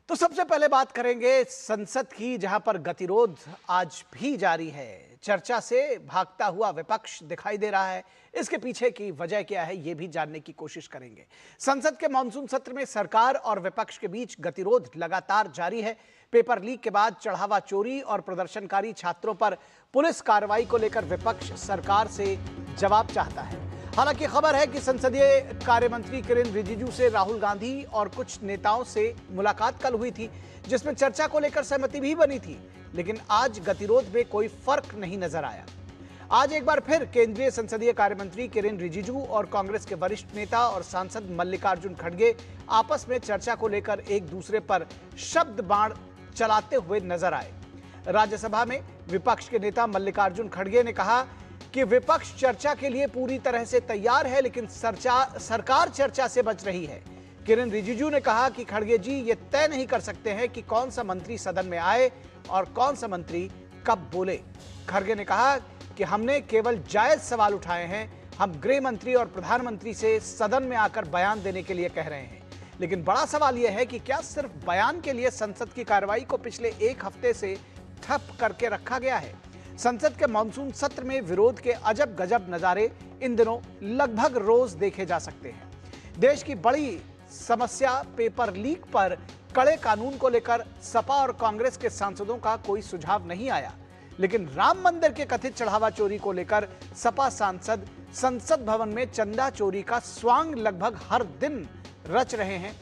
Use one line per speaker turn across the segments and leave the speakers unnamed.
तो सबसे पहले बात करेंगे संसद की, जहां पर गतिरोध आज भी जारी है। चर्चा से भागता हुआ विपक्ष दिखाई दे रहा है। इसके पीछे की वजह क्या है, यह भी जानने की कोशिश करेंगे। संसद के मानसून सत्र में सरकार और विपक्ष के बीच गतिरोध लगातार जारी है। पेपर लीक के बाद चढ़ावा चोरी और प्रदर्शनकारी छात्रों पर पुलिस कार्रवाई को लेकर विपक्ष सरकार से जवाब चाहता है। हालांकि खबर है कि संसदीय कार्य मंत्री किरेन रिजिजू से राहुल गांधी और कुछ नेताओं से मुलाकात कल हुई थी, जिसमें चर्चा को लेकर सहमति भी बनी थी। लेकिन आज गतिरोध में कोई फर्क नहीं नजर आया। आज एक बार फिर केंद्रीय संसदीय कार्य मंत्री किरेन रिजिजू और कांग्रेस के वरिष्ठ नेता और सांसद मल्लिकार्जुन खड़गे आपस में चर्चा को लेकर एक दूसरे पर शब्द बाण चलाते हुए नजर आए। राज्यसभा में विपक्ष के नेता मल्लिकार्जुन खड़गे ने कहा कि विपक्ष चर्चा के लिए पूरी तरह से तैयार है, लेकिन सरकार चर्चा से बच रही है। किरेन रिजिजू ने कहा कि खड़गे जी ये तय नहीं कर सकते हैं कि कौन सा मंत्री सदन में आए और कौन सा मंत्री कब बोले। खड़गे ने कहा कि हमने केवल जायज सवाल उठाए हैं। हम गृह मंत्री और प्रधानमंत्री से सदन में आकर बयान देने के लिए कह रहे हैं, लेकिन बड़ा सवाल यह है कि क्या सिर्फ बयान के लिए संसद की कार्रवाई को पिछले एक हफ्ते से ठप करके रखा गया है। संसद के मानसून सत्र में विरोध के अजब गजब नजारे इन दिनों लगभग रोज देखे जा सकते हैं। देश की बड़ी समस्या पेपर लीक पर कड़े कानून को लेकर सपा और कांग्रेस के सांसदों का कोई सुझाव नहीं आया, लेकिन राम मंदिर के कथित चढ़ावा चोरी को लेकर सपा सांसद संसद भवन में चंदा चोरी का स्वांग लगभग हर दिन रच रहे हैं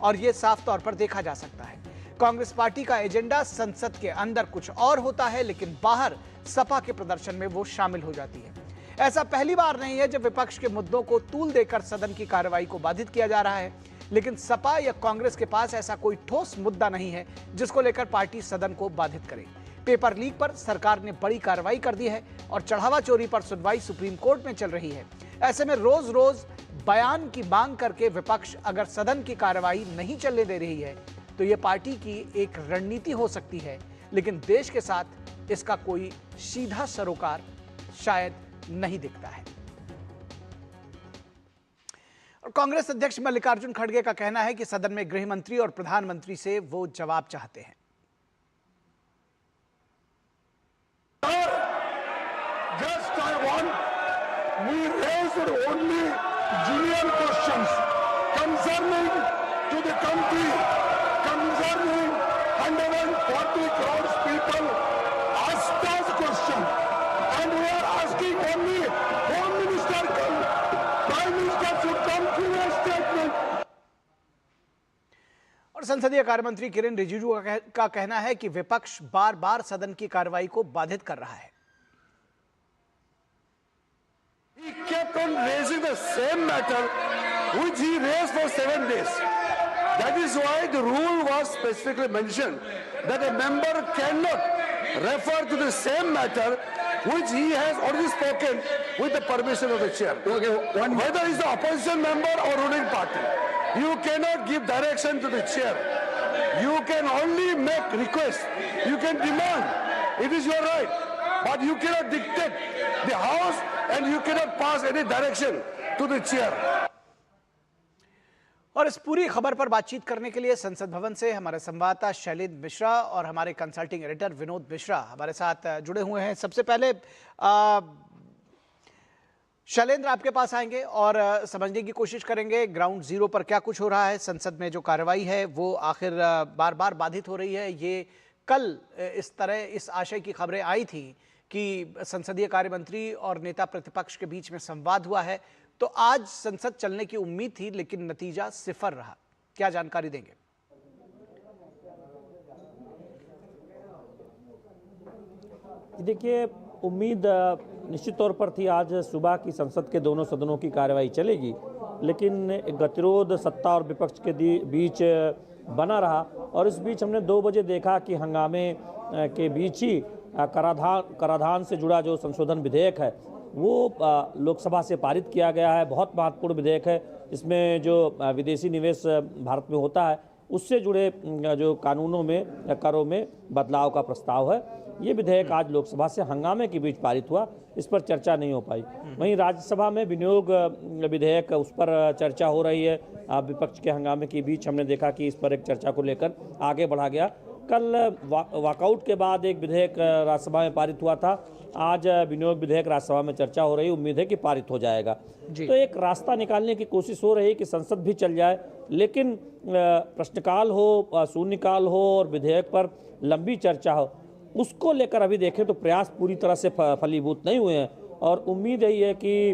और यह साफ तौर पर देखा जा सकता है। कांग्रेस पार्टी का एजेंडा संसद के अंदर कुछ और होता है, लेकिन बाहर सपा के प्रदर्शन में वो शामिल हो जाती है। ऐसा पहली बार नहीं है जब विपक्ष के मुद्दों को तूल देकर सदन की कार्रवाई को बाधित किया जा रहा है, लेकिन सपा या कांग्रेस के पास ऐसा कोई ठोस मुद्दा नहीं है जिसको लेकर पार्टी सदन को बाधित करे। पेपर लीक पर सरकार ने बड़ी कार्रवाई कर दी है और चढ़ावा चोरी पर सुनवाई सुप्रीम कोर्ट में चल रही है। ऐसे में रोज रोज बयान की मांग करके विपक्ष अगर सदन की कार्रवाई नहीं चलने दे रही है तो यह पार्टी की एक रणनीति हो सकती है, लेकिन देश के साथ इसका कोई सीधा सरोकार शायद नहीं दिखता है। और कांग्रेस अध्यक्ष मल्लिकार्जुन खड़गे का कहना है कि सदन में गृह मंत्री और प्रधानमंत्री से वो जवाब चाहते हैं।
Just I want, we raised only genuine questions concerning to the country, concerning 140 crores people asked us question, and we are asking only Home Minister, Prime Minister should come to a statement.
और संसदीय कार्य मंत्री किरेन रिजिजू का कहना है कि विपक्ष बार बार सदन की कार्रवाई को बाधित कर रहा है।
He kept on raising the same matter which he raised for 7 days. That is why the rule was specifically mentioned that a member cannot refer to the same matter which he has already spoken with the permission of the chair. Whether he is the opposition member or ruling party, you cannot give direction to the chair. You can only make requests. You can demand. It is your right. But you cannot dictate the house and you cannot pass any direction to the chair.
और इस पूरी खबर पर बातचीत करने के लिए संसद भवन से हमारे संवाददाता शैलेंद्र मिश्रा और हमारे कंसल्टिंग एडिटर विनोद मिश्रा हमारे साथ जुड़े हुए हैं। सबसे पहले शैलेंद्र आपके पास आएंगे और समझने की कोशिश करेंगे ग्राउंड जीरो पर क्या कुछ हो रहा है। संसद में जो कार्रवाई है वो आखिर बार बार बाधित हो रही है। ये कल इस तरह इस आशय की खबरें आई थी कि संसदीय कार्य मंत्री और नेता प्रतिपक्ष के बीच में संवाद हुआ है, तो आज संसद चलने की उम्मीद थी, लेकिन नतीजा सिफर रहा। क्या जानकारी देंगे?
देखिए, उम्मीद निश्चित तौर पर थी आज सुबह की संसद के दोनों सदनों की कार्रवाई चलेगी, लेकिन गतिरोध सत्ता और विपक्ष के बीच बना रहा और इस बीच हमने 2 बजे देखा कि हंगामे के बीच ही कराधान से जुड़ा जो संशोधन विधेयक है वो लोकसभा से पारित किया गया है। बहुत महत्वपूर्ण विधेयक है। इसमें जो विदेशी निवेश भारत में होता है उससे जुड़े जो कानूनों में करों में बदलाव का प्रस्ताव है। ये विधेयक आज लोकसभा से हंगामे के बीच पारित हुआ, इस पर चर्चा नहीं हो पाई। वहीं राज्यसभा में विनियोग विधेयक, उस पर चर्चा हो रही है। विपक्ष के हंगामे के बीच हमने देखा कि इस पर एक चर्चा को लेकर आगे बढ़ा गया। कल वॉकआउट के बाद एक विधेयक राज्यसभा में पारित हुआ था, आज विनियोग विधेयक राज्यसभा में चर्चा हो रही है, उम्मीद है कि पारित हो जाएगा। तो एक रास्ता निकालने की कोशिश हो रही है कि संसद भी चल जाए, लेकिन प्रश्नकाल हो, शून्यकाल हो और विधेयक पर लंबी चर्चा हो, उसको लेकर अभी देखें तो प्रयास पूरी तरह से फलीभूत नहीं हुए हैं। और उम्मीद यही है कि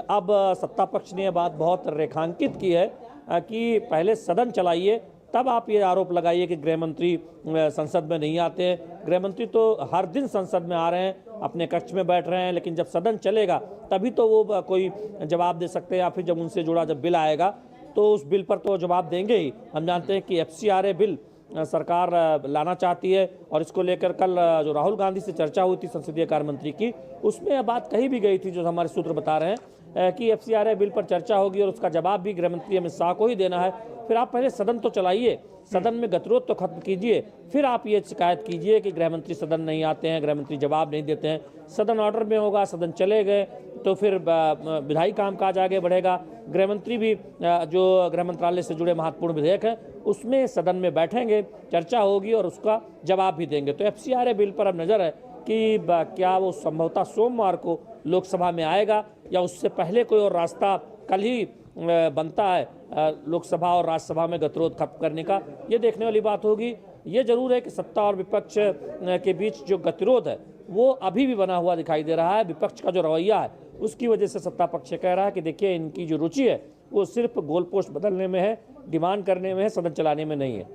अब सत्ता पक्ष ने यह बात बहुत रेखांकित की है कि पहले सदन चलाइए, तब आप ये आरोप लगाइए कि गृह मंत्री संसद में नहीं आते हैं। गृह मंत्री तो हर दिन संसद में आ रहे हैं, अपने कक्ष में बैठ रहे हैं, लेकिन जब सदन चलेगा तभी तो वो कोई जवाब दे सकते हैं, या फिर जब उनसे जुड़ा जब बिल आएगा तो उस बिल पर तो जवाब देंगे ही। हम जानते हैं कि FCRA बिल सरकार लाना चाहती है, और इसको लेकर कल जो राहुल गांधी से चर्चा हुई थी संसदीय कार्य मंत्री की, उसमें यह बात कही भी गई थी, जो हमारे सूत्र बता रहे हैं कि FCRA बिल पर चर्चा होगी और उसका जवाब भी गृह मंत्री अमित शाह को ही देना है। फिर आप पहले सदन तो चलाइए, सदन में गतिरोध तो खत्म कीजिए, फिर आप ये शिकायत कीजिए कि गृह मंत्री सदन नहीं आते हैं, गृह मंत्री जवाब नहीं देते हैं। सदन ऑर्डर में होगा, सदन चले गए तो फिर विधायी कामकाज आगे बढ़ेगा। गृह मंत्री भी जो गृह मंत्रालय से जुड़े महत्वपूर्ण विधेयक हैं उसमें सदन में बैठेंगे, चर्चा होगी और उसका जवाब भी देंगे। तो FCRA बिल पर अब नज़र है कि क्या वो संभवतः सोमवार को लोकसभा में आएगा या उससे पहले कोई और रास्ता कल ही बनता है लोकसभा और राज्यसभा में गतिरोध खत्म करने का। ये देखने वाली बात होगी। ये जरूर है कि सत्ता और विपक्ष के बीच जो गतिरोध है वो अभी भी बना हुआ दिखाई दे रहा है। विपक्ष का जो रवैया है उसकी वजह से सत्ता पक्ष कह रहा है कि देखिए, इनकी जो रुचि है वो सिर्फ गोल पोस्ट बदलने में है, डिमांड करने में है, सदन चलाने में नहीं है।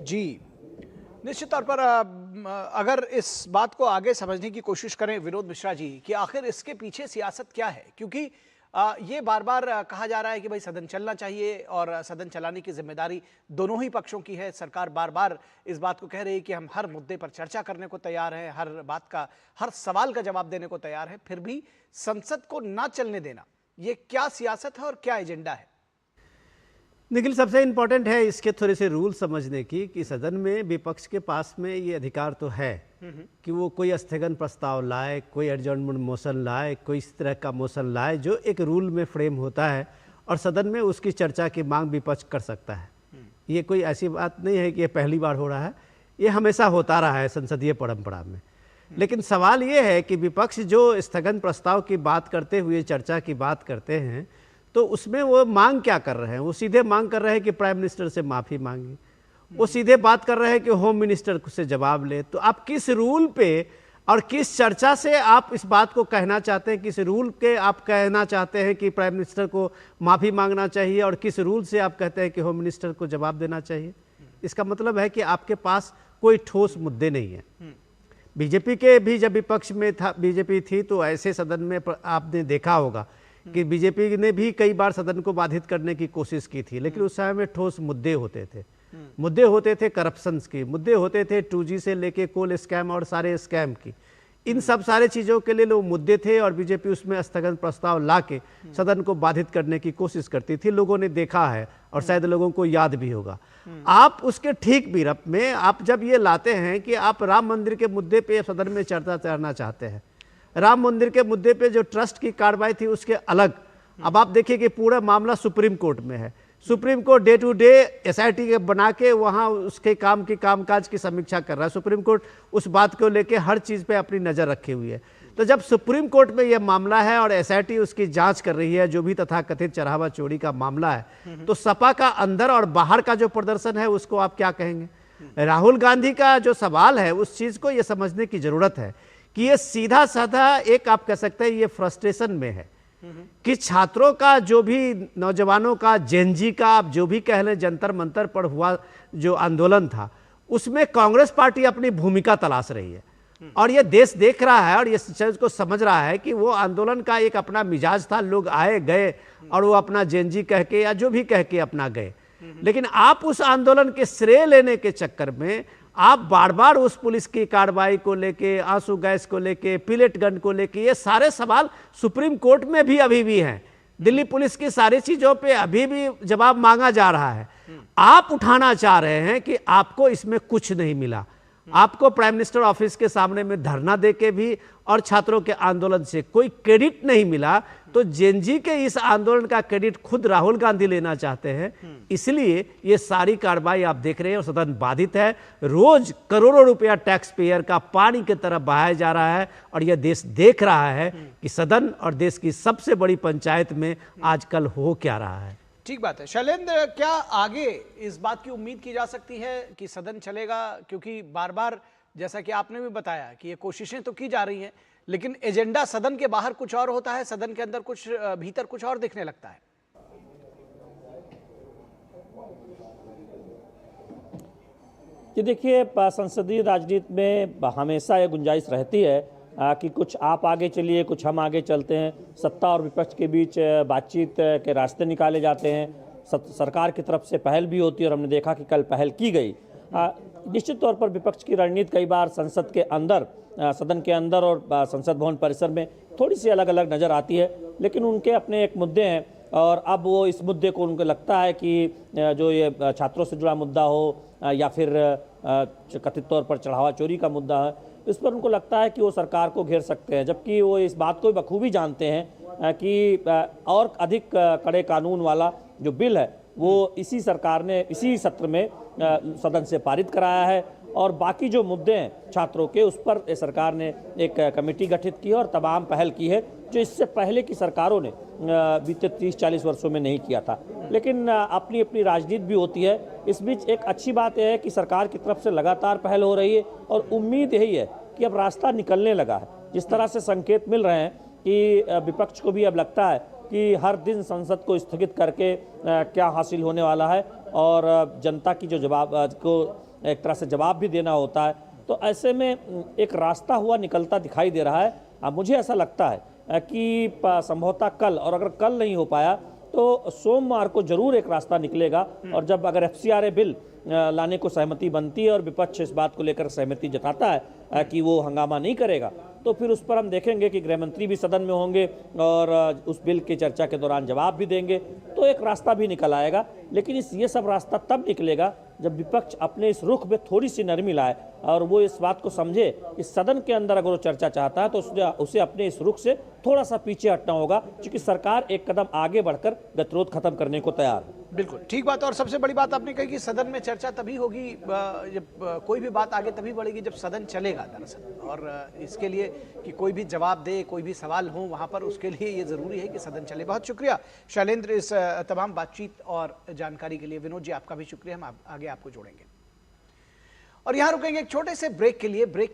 जी, निश्चित तौर पर अगर इस बात को आगे समझने की कोशिश करें विनोद मिश्रा जी कि आखिर इसके पीछे सियासत क्या है, क्योंकि ये बार बार कहा जा रहा है कि भाई सदन चलना चाहिए और सदन चलाने की जिम्मेदारी दोनों ही पक्षों की है। सरकार बार बार इस बात को कह रही है कि हम हर मुद्दे पर चर्चा करने को तैयार हैं, हर बात का, हर सवाल का जवाब देने को तैयार है, फिर भी संसद को ना चलने देना, ये क्या सियासत है और क्या एजेंडा है?
निखिल, सबसे इम्पोर्टेंट है इसके थोड़े से रूल समझने की कि सदन में विपक्ष के पास में ये अधिकार तो है कि वो कोई स्थगन प्रस्ताव लाए, कोई एडजॉर्नमेंट मोशन लाए, कोई इस तरह का मोशन लाए जो एक रूल में फ्रेम होता है और सदन में उसकी चर्चा की मांग विपक्ष कर सकता है। ये कोई ऐसी बात नहीं है कि ये पहली बार हो रहा है, ये हमेशा होता रहा है संसदीय परंपरा में। लेकिन सवाल ये है कि विपक्ष जो स्थगन प्रस्ताव की बात करते हुए चर्चा की बात करते हैं तो उसमें वो मांग क्या कर रहे हैं? वो सीधे मांग कर रहे हैं कि प्राइम मिनिस्टर से माफ़ी मांगे, वो सीधे बात कर रहे हैं कि होम मिनिस्टर से जवाब ले। तो आप किस रूल पे और किस चर्चा से आप इस बात को कहना चाहते हैं, किस रूल के आप कहना चाहते हैं कि प्राइम मिनिस्टर को माफ़ी मांगना चाहिए और किस रूल से आप कहते हैं कि होम मिनिस्टर को जवाब देना चाहिए? इसका मतलब है कि आपके पास कोई ठोस मुद्दे नहीं है। बीजेपी के भी जब विपक्ष में था, बीजेपी थी, तो ऐसे सदन में आपने देखा होगा कि बीजेपी ने भी कई बार सदन को बाधित करने की कोशिश की थी, लेकिन उस समय में ठोस मुद्दे होते थे। मुद्दे होते थे करप्शन की, मुद्दे होते थे 2G से लेके कोल स्कैम और सारे स्कैम की। इन सब सारे चीज़ों के लिए लोग मुद्दे थे और बीजेपी उसमें स्थगन प्रस्ताव ला के सदन को बाधित करने की कोशिश करती थी। लोगों ने देखा है और शायद लोगों को याद भी होगा। आप उसके ठीक विपरीत में आप जब ये लाते हैं कि आप राम मंदिर के मुद्दे पे सदन में चर्चा करना चाहते हैं, राम मंदिर के मुद्दे पे जो ट्रस्ट की कार्रवाई थी उसके अलग, अब आप देखिए कि पूरा मामला सुप्रीम कोर्ट में है। Supreme Court day to day SIT बना के वहाँ उसके कामकाज की समीक्षा कर रहा है। सुप्रीम कोर्ट उस बात को लेके हर चीज़ पे अपनी नज़र रखी हुई है। तो जब सुप्रीम कोर्ट में यह मामला है और SIT उसकी जांच कर रही है, जो भी तथाकथित चढ़ावा चोरी का मामला है, तो सपा का अंदर और बाहर का जो प्रदर्शन है उसको आप क्या कहेंगे? राहुल गांधी का जो सवाल है उस चीज़ को ये समझने की ज़रूरत है कि ये सीधा साधा एक आप कह सकते हैं ये फ्रस्ट्रेशन में है कि छात्रों का, जो भी नौजवानों का, जेनजी का, आप जो भी कह लें, जंतर मंतर पर हुआ जो आंदोलन था उसमें कांग्रेस पार्टी अपनी भूमिका तलाश रही है और ये देश देख रहा है और ये चीज को समझ रहा है कि वो आंदोलन का एक अपना मिजाज था, लोग आए गए और वो अपना जेनजी कह के या जो भी कह के अपना गए। लेकिन आप उस आंदोलन के श्रेय लेने के चक्कर में आप बार बार उस पुलिस की कार्रवाई को लेके, आंसू गैस को लेके, पिलेट गन को लेके, ये सारे सवाल सुप्रीम कोर्ट में भी अभी भी हैं। दिल्ली पुलिस की सारी चीजों पे अभी भी जवाब मांगा जा रहा है। आप उठाना चाह रहे हैं कि आपको इसमें कुछ नहीं मिला, आपको प्राइम मिनिस्टर ऑफिस के सामने में धरना देके भी और छात्रों के आंदोलन से कोई क्रेडिट नहीं मिला, तो जेनजी के इस आंदोलन का क्रेडिट खुद राहुल गांधी लेना चाहते हैं। इसलिए ये सारी कार्रवाई आप देख रहे हैं और सदन बाधित है। रोज करोड़ों रुपया टैक्स पेयर का पानी की तरफ बहाया जा रहा है और यह देश देख रहा है कि सदन और देश की सबसे बड़ी पंचायत में आजकल हो क्या रहा है।
ठीक बात है। शैलेंद्र, क्या आगे इस बात की उम्मीद की जा सकती है कि सदन चलेगा? क्योंकि बार बार जैसा कि आपने भी बताया कि ये कोशिशें तो की जा रही हैं, लेकिन एजेंडा सदन के बाहर कुछ और होता है, सदन के अंदर कुछ, भीतर कुछ और दिखने लगता है।
ये देखिए, संसदीय राजनीति में हमेशा ये गुंजाइश रहती है कि कुछ आप आगे चलिए, कुछ हम आगे चलते हैं। सत्ता और विपक्ष के बीच बातचीत के रास्ते निकाले जाते हैं। सरकार की तरफ से पहल भी होती है और हमने देखा कि कल पहल की गई। निश्चित तौर पर विपक्ष की रणनीति कई बार संसद के अंदर, सदन के अंदर और संसद भवन परिसर में थोड़ी सी अलग अलग नज़र आती है, लेकिन उनके अपने एक मुद्दे हैं और अब वो इस मुद्दे को उनको लगता है कि जो ये छात्रों से जुड़ा मुद्दा हो या फिर कथित तौर पर चढ़ावा चोरी का मुद्दा है, इस पर उनको लगता है कि वो सरकार को घेर सकते हैं, जबकि वो इस बात को बखूबी जानते हैं कि और अधिक कड़े कानून वाला जो बिल है वो इसी सरकार ने इसी सत्र में सदन से पारित कराया है और बाकी जो मुद्दे हैं छात्रों के, उस पर सरकार ने एक कमेटी गठित की है और तमाम पहल की है, जो इससे पहले की सरकारों ने बीते 30-40 वर्षों में नहीं किया था। लेकिन अपनी अपनी राजनीति भी होती है। इस बीच एक अच्छी बात यह है कि सरकार की तरफ से लगातार पहल हो रही है और उम्मीद यही है कि अब रास्ता निकलने लगा है। जिस तरह से संकेत मिल रहे हैं कि विपक्ष को भी अब लगता है कि हर दिन संसद को स्थगित करके क्या हासिल होने वाला है और जनता की जो जवाब को एक तरह से जवाब भी देना होता है, तो ऐसे में एक रास्ता हुआ निकलता दिखाई दे रहा है। मुझे ऐसा लगता है कि संभवतः कल, और अगर कल नहीं हो पाया तो सोमवार को जरूर एक रास्ता निकलेगा। और जब अगर FCRA बिल लाने को सहमति बनती है और विपक्ष इस बात को लेकर सहमति जताता है कि वो हंगामा नहीं करेगा, तो फिर उस पर हम देखेंगे कि गृह मंत्री भी सदन में होंगे और उस बिल की चर्चा के दौरान जवाब भी देंगे, तो एक रास्ता भी निकल आएगा। लेकिन ये सब रास्ता तब निकलेगा जब विपक्ष अपने इस रुख में थोड़ी सी नरमी लाए और वो इस बात को समझे कि सदन के अंदर अगर वो चर्चा चाहता है तो उसे अपने इस रुख से थोड़ा सा पीछे हटना होगा, क्योंकि सरकार एक कदम आगे बढ़कर गतिरोध खत्म करने को तैयार है।
बिल्कुल ठीक बात। और सबसे बड़ी बात आपने कही कि सदन में चर्चा तभी होगी, जब कोई भी बात आगे तभी बढ़ेगी जब सदन चलेगा दरअसल। और इसके लिए कि कोई भी जवाब दे, कोई भी सवाल हो वहाँ पर, उसके लिए ये ज़रूरी है कि सदन चले। बहुत शुक्रिया शैलेंद्र इस तमाम बातचीत और जानकारी के लिए। विनोद जी, आपका भी शुक्रिया। हम आगे आपको जोड़ेंगे और यहाँ रुकेंगे एक छोटे से ब्रेक के लिए। ब्रेक